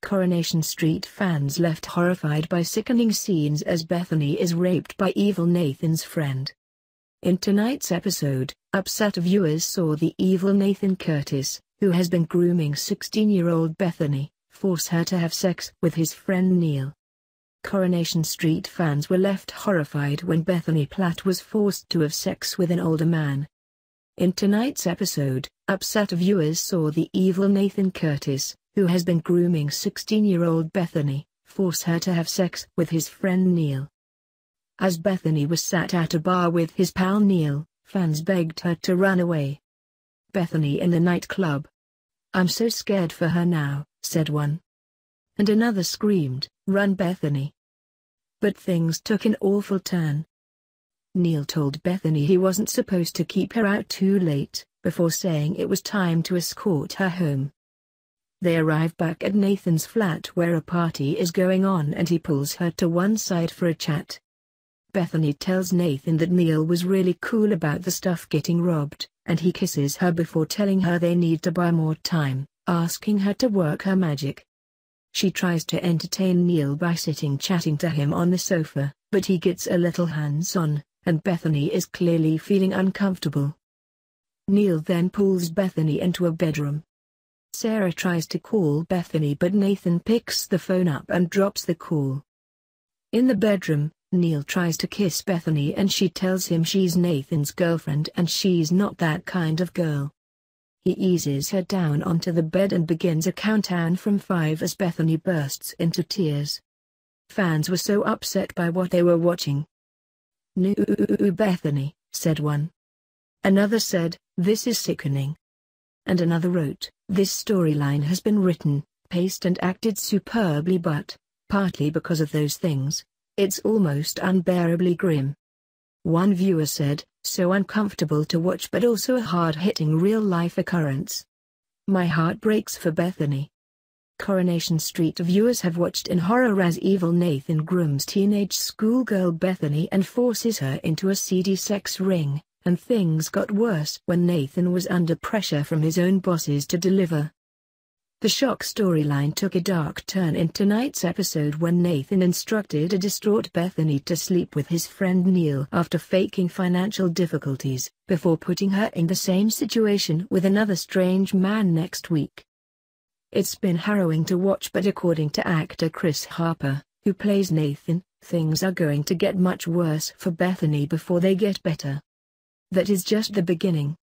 Coronation Street fans left horrified by sickening scenes as Bethany is raped by evil Nathan's friend. In tonight's episode, upset viewers saw the evil Nathan Curtis, who has been grooming 16-year-old Bethany, force her to have sex with his friend Neil. Coronation Street fans were left horrified when Bethany Platt was forced to have sex with an older man. In tonight's episode, upset viewers saw the evil Nathan Curtis, who has been grooming 16-year-old Bethany, force her to have sex with his friend Neil. As Bethany was sat at a bar with his pal Neil, fans begged her to run away. Bethany in the nightclub. "I'm so scared for her now," said one. And another screamed, "Run, Bethany." But things took an awful turn. Neil told Bethany he wasn't supposed to keep her out too late, before saying it was time to escort her home. They arrive back at Nathan's flat where a party is going on and he pulls her to one side for a chat. Bethany tells Nathan that Neil was really cool about the stuff getting robbed, and he kisses her before telling her they need to buy more time, asking her to work her magic. She tries to entertain Neil by sitting chatting to him on the sofa, but he gets a little hands-on, and Bethany is clearly feeling uncomfortable. Neil then pulls Bethany into a bedroom. Sarah tries to call Bethany but Nathan picks the phone up and drops the call. In the bedroom, Neil tries to kiss Bethany and she tells him she's Nathan's girlfriend and she's not that kind of girl. He eases her down onto the bed and begins a countdown from 5 as Bethany bursts into tears. Fans were so upset by what they were watching. "No, Bethany," said one. Another said, "This is sickening." And another wrote, "This storyline has been written, paced and acted superbly but, partly because of those things, it's almost unbearably grim." One viewer said, "So uncomfortable to watch but also a hard-hitting real-life occurrence. My heart breaks for Bethany." Coronation Street viewers have watched in horror as evil Nathan grooms teenage schoolgirl Bethany and forces her into a seedy sex ring. And things got worse when Nathan was under pressure from his own bosses to deliver. The shock storyline took a dark turn in tonight's episode when Nathan instructed a distraught Bethany to sleep with his friend Neil after faking financial difficulties, before putting her in the same situation with another strange man next week. It's been harrowing to watch, but according to actor Chris Harper, who plays Nathan, things are going to get much worse for Bethany before they get better. That is just the beginning.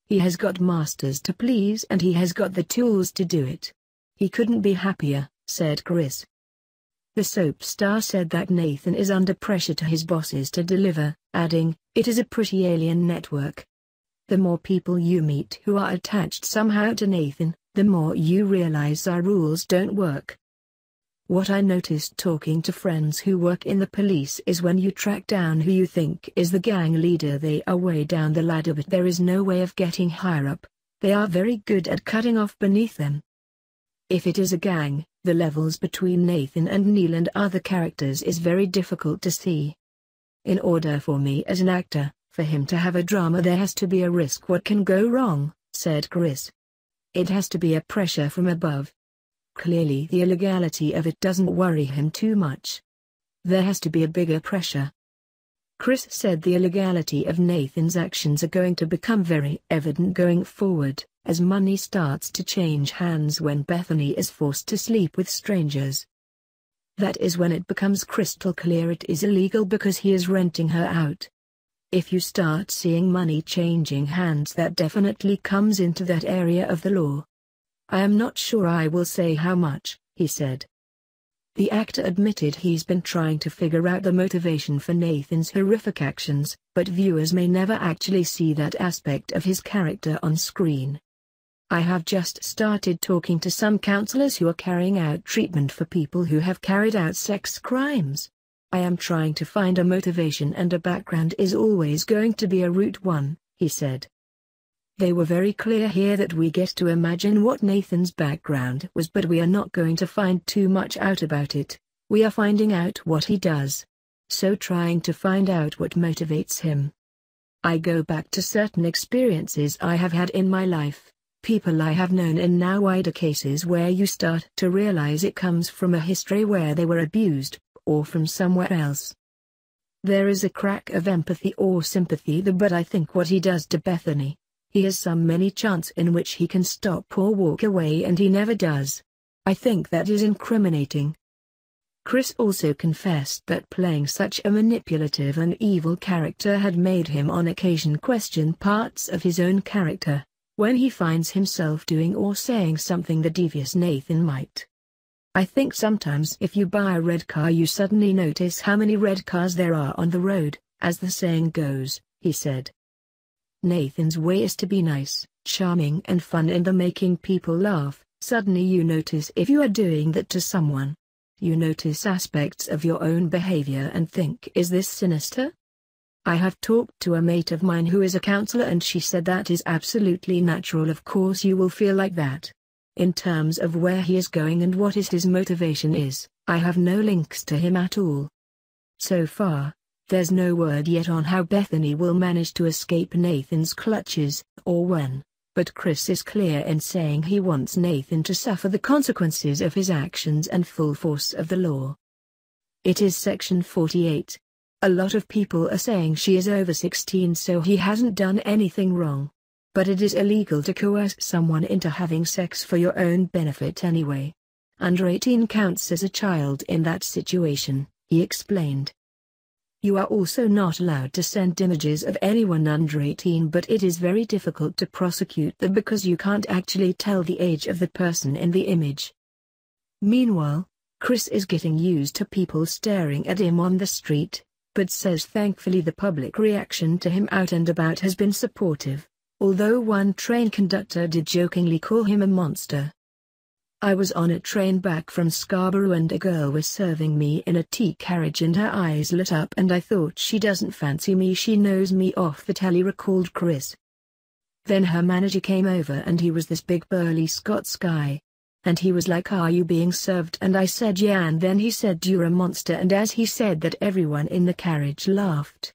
He has got masters to please and he has got the tools to do it. He couldn't be happier, said Chris. The soap star said that Nathan is under pressure to his bosses to deliver, adding, "It is a pretty alien network. The more people you meet who are attached somehow to Nathan, the more you realize our rules don't work. What I noticed talking to friends who work in the police is when you track down who you think is the gang leader, they are way down the ladder but there is no way of getting higher up. They are very good at cutting off beneath them. If it is a gang, the levels between Nathan and Neil and other characters is very difficult to see. In order for me as an actor, for him to have a drama there has to be a risk what can go wrong," said Chris. "It has to be a pressure from above. Clearly the illegality of it doesn't worry him too much. There has to be a bigger pressure." Chris said the illegality of Nathan's actions are going to become very evident going forward, as money starts to change hands when Bethany is forced to sleep with strangers. That is when it becomes crystal clear it is illegal because he is renting her out. If you start seeing money changing hands, that definitely comes into that area of the law. "I am not sure I will say how much," he said. The actor admitted he's been trying to figure out the motivation for Nathan's horrific actions, but viewers may never actually see that aspect of his character on screen. "I have just started talking to some counselors who are carrying out treatment for people who have carried out sex crimes. I am trying to find a motivation and a background is always going to be a root one," he said. "They were very clear here that we get to imagine what Nathan's background was, but we are not going to find too much out about it. We are finding out what he does. So trying to find out what motivates him. I go back to certain experiences I have had in my life, people I have known in now wider cases where you start to realize it comes from a history where they were abused, or from somewhere else. There is a crack of empathy or sympathy there, but I think what he does to Bethany, he has some many chance in which he can stop or walk away and he never does. I think that is incriminating. Chris also confessed that playing such a manipulative and evil character had made him on occasion question parts of his own character, when he finds himself doing or saying something the devious Nathan might. I think sometimes if you buy a red car you suddenly notice how many red cars there are on the road, as the saying goes, he said. Nathan's way is to be nice, charming and fun in the making people laugh. Suddenly you notice if you are doing that to someone. You notice aspects of your own behavior and think, is this sinister? I have talked to a mate of mine who is a counselor and she said that is absolutely natural. Of course you will feel like that. In terms of where he is going and what his motivation is, I have no links to him at all. So far, there's no word yet on how Bethany will manage to escape Nathan's clutches, or when. But Chris is clear in saying he wants Nathan to suffer the consequences of his actions and full force of the law. It is Section 48. A lot of people are saying she is over 16 so he hasn't done anything wrong. But it is illegal to coerce someone into having sex for your own benefit anyway. Under 18 counts as a child in that situation, he explained. You are also not allowed to send images of anyone under 18, but it is very difficult to prosecute them because you can't actually tell the age of the person in the image. Meanwhile, Chris is getting used to people staring at him on the street, but says thankfully the public reaction to him out and about has been supportive, although one train conductor did jokingly call him a monster. I was on a train back from Scarborough and a girl was serving me in a tea carriage and her eyes lit up and I thought she doesn't fancy me, she knows me off the telly, recalled Chris. Then her manager came over and he was this big burly Scots guy. And he was like, are you being served? And I said yeah, and then he said you're a monster, and as he said that everyone in the carriage laughed.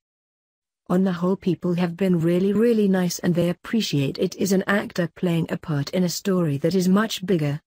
On the whole people have been really nice and they appreciate it is an actor playing a part in a story that is much bigger.